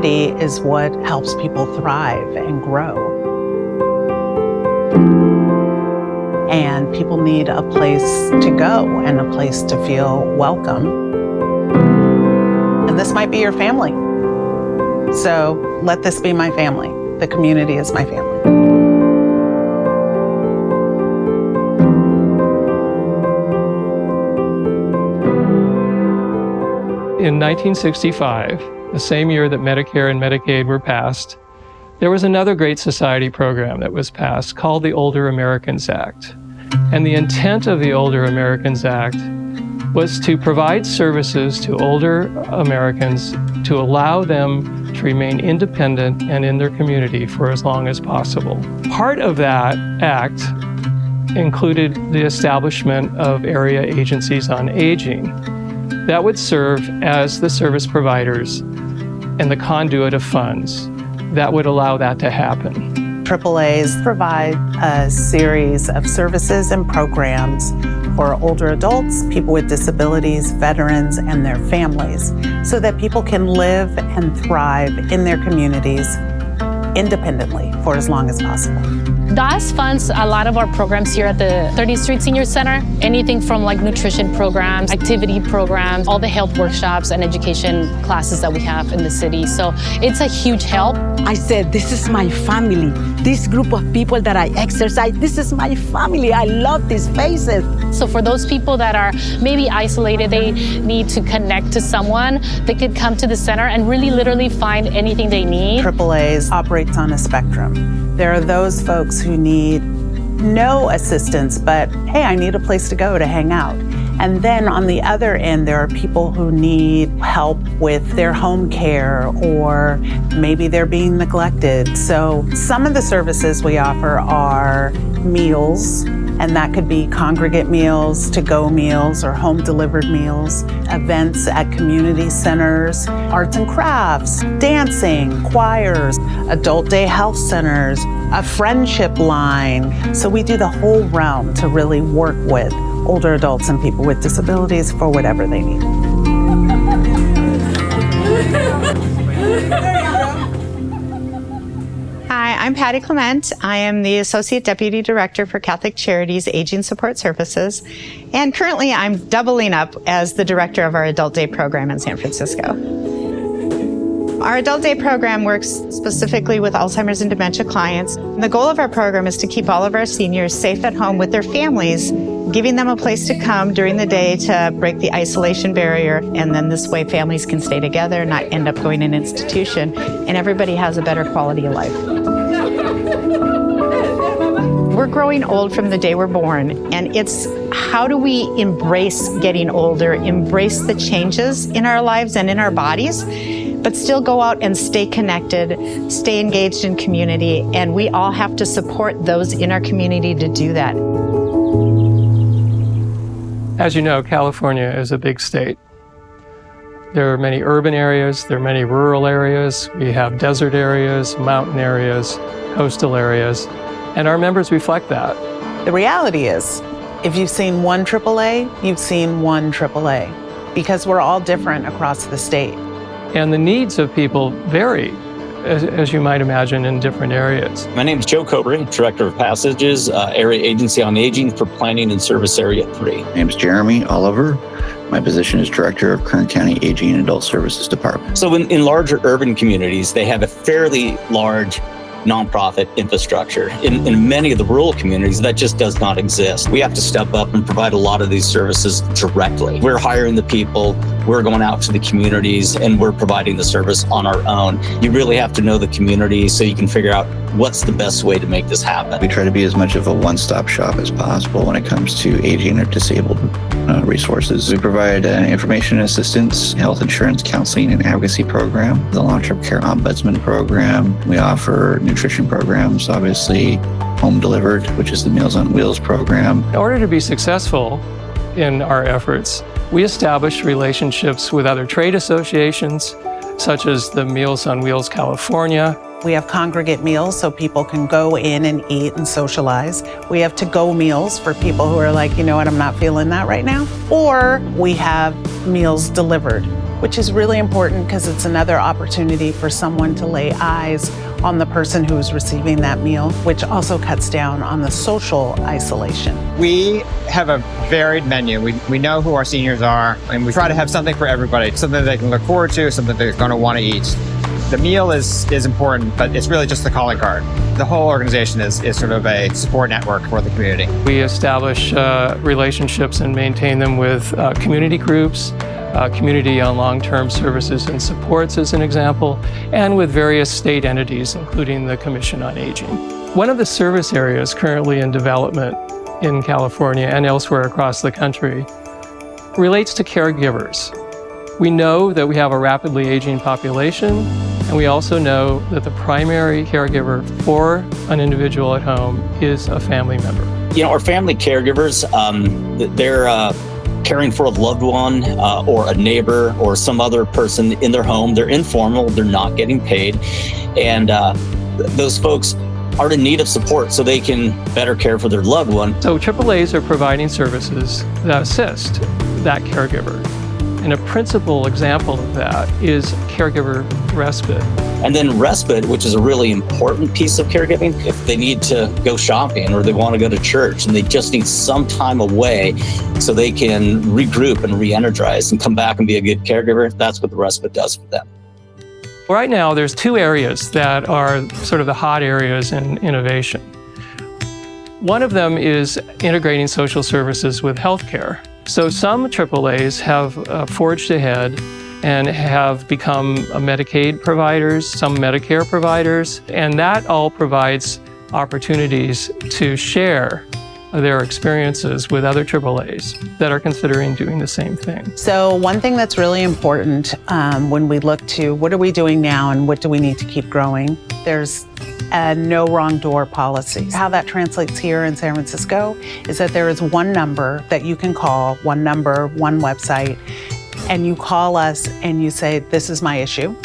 community is what helps people thrive and grow. And people need a place to go and a place to feel welcome. And this might be your family. So let this be my family. The community is my family. In 1965, the same year that Medicare and Medicaid were passed, there was another Great Society program that was passed called the Older Americans Act. And the intent of the Older Americans Act was to provide services to older Americans to allow them to remain independent and in their community for as long as possible. Part of that act included the establishment of area agencies on aging that would serve as the service providers and the conduit of funds that would allow that to happen. AAAs provide a series of services and programs for older adults, people with disabilities, veterans, and their families, so that people can live and thrive in their communities independently for as long as possible. DAS funds a lot of our programs here at the 30th Street Senior Center. Anything from like nutrition programs, activity programs, all the health workshops and education classes that we have in the city. So it's a huge help. I said, this is my family. This group of people that I exercise, this is my family. I love these faces. So for those people that are maybe isolated, they need to connect to someone, they could come to the center and really literally find anything they need. AAAs operates on a spectrum. There are those folks who need no assistance, but hey, I need a place to go to hang out. And then on the other end, there are people who need help with their home care, or maybe they're being neglected. So some of the services we offer are meals, and that could be congregate meals, to-go meals, or home-delivered meals, events at community centers, arts and crafts, dancing, choirs, adult day health centers, a friendship line. So we do the whole realm to really work with older adults and people with disabilities for whatever they need. Hi, I'm Patty Clement. I am the Associate Deputy Director for Catholic Charities Aging Support Services, and currently I'm doubling up as the Director of our Adult Day program in San Francisco. Our Adult Day program works specifically with Alzheimer's and dementia clients. The goal of our program is to keep all of our seniors safe at home with their families, giving them a place to come during the day to break the isolation barrier, and then this way families can stay together, not end up going in an institution, and everybody has a better quality of life. We're growing old from the day we're born, and it's how do we embrace getting older, embrace the changes in our lives and in our bodies, but still go out and stay connected, stay engaged in community, and we all have to support those in our community to do that. As you know, California is a big state. There are many urban areas, there are many rural areas, we have desert areas, mountain areas, coastal areas, and our members reflect that. The reality is, if you've seen one AAA, you've seen one AAA, because we're all different across the state. And the needs of people vary, as you might imagine, in different areas. My name is Joe Cobra, Director of Passages, Area Agency on Aging for Planning and Service Area 3. My name is Jeremy Oliver. My position is Director of Kern County Aging and Adult Services Department. So in larger urban communities, they have a fairly large nonprofit infrastructure. In many of the rural communities, that just does not exist. We have to step up and provide a lot of these services directly. We're hiring the people, we're going out to the communities, and we're providing the service on our own. You really have to know the community so you can figure out what's the best way to make this happen. We try to be as much of a one-stop shop as possible when it comes to aging or disabled resources. We provide information assistance, health insurance counseling and advocacy program, the long-term care ombudsman program. We offer nutrition programs, obviously home delivered, which is the Meals on Wheels program. In order to be successful in our efforts, we establish relationships with other trade associations, such as the Meals on Wheels California. We have congregate meals so people can go in and eat and socialize. We have to-go meals for people who are like, you know what, I'm not feeling that right now. Or we have meals delivered, which is really important because it's another opportunity for someone to lay eyes on the person who is receiving that meal, which also cuts down on the social isolation. We have a varied menu. We know who our seniors are, and we try to have something for everybody, something they can look forward to, something they're going to want to eat. The meal is important, but it's really just the calling card. The whole organization is sort of a support network for the community. We establish relationships and maintain them with community groups, Community on Long-Term Services and Supports as an example, and with various state entities, including the Commission on Aging. One of the service areas currently in development in California and elsewhere across the country relates to caregivers. We know that we have a rapidly aging population, and we also know that the primary caregiver for an individual at home is a family member. Our family caregivers, they're caring for a loved one or a neighbor or some other person in their home. They're informal, they're not getting paid, and those folks are in need of support so they can better care for their loved one. So AAAs are providing services that assist that caregiver. And a principal example of that is caregiver respite. And then respite, which is a really important piece of caregiving, if they need to go shopping or they want to go to church and they just need some time away so they can regroup and re-energize and come back and be a good caregiver, that's what the respite does for them. Right now, there's two areas that are sort of the hot areas in innovation. One of them is integrating social services with healthcare. So some AAAs have forged ahead and have become Medicaid providers, some Medicare providers, and that all provides opportunities to share their experiences with other AAAs that are considering doing the same thing. So one thing that's really important when we look to what are we doing now and what do we need to keep growing, there's a no wrong door policy. How that translates here in San Francisco is that there is one number that you can call, one number, one website, and you call us and you say, this is my issue.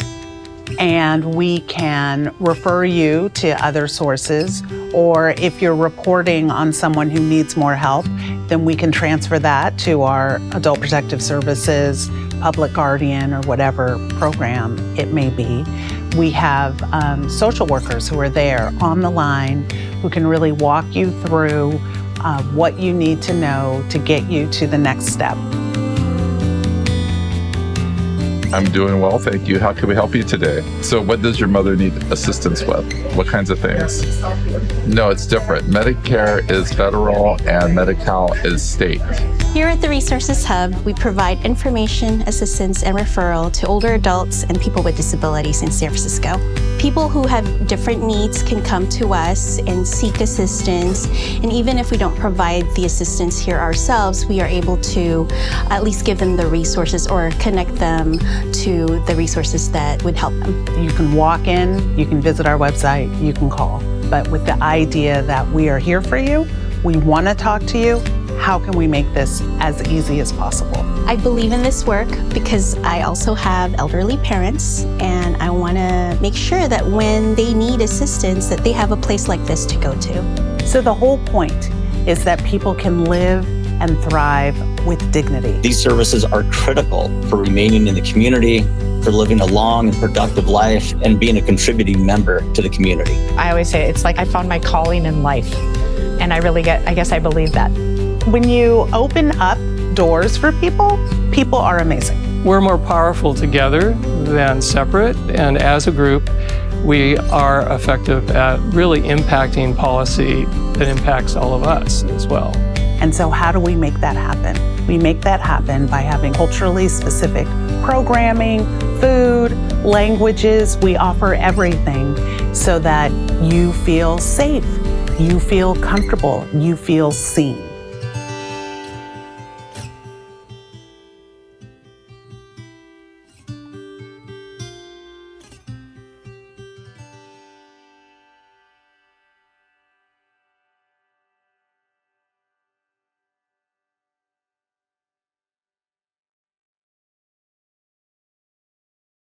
And we can refer you to other sources, or if you're reporting on someone who needs more help, then we can transfer that to our Adult Protective Services, Public Guardian, or whatever program it may be. We have social workers who are there on the line who can really walk you through what you need to know to get you to the next step. I'm doing well, thank you. How can we help you today? So what does your mother need assistance with? What kinds of things? No, it's different. Medicare is federal and Medi-Cal is state. Here at the Resources Hub, we provide information, assistance, and referral to older adults and people with disabilities in San Francisco. People who have different needs can come to us and seek assistance, and even if we don't provide the assistance here ourselves, we are able to at least give them the resources or connect them to the resources that would help them. You can walk in, you can visit our website, you can call, but with the idea that we are here for you, we want to talk to you. How can we make this as easy as possible? I believe in this work because I also have elderly parents, and I want to make sure that when they need assistance that they have a place like this to go to. So the whole point is that people can live and thrive with dignity. These services are critical for remaining in the community, for living a long and productive life, and being a contributing member to the community. I always say it's like I found my calling in life, and I guess I believe that. When you open up doors for people, people are amazing. We're more powerful together than separate, and as a group, we are effective at really impacting policy that impacts all of us as well. And so how do we make that happen? We make that happen by having culturally specific programming, food, languages. We offer everything so that you feel safe, you feel comfortable, you feel seen.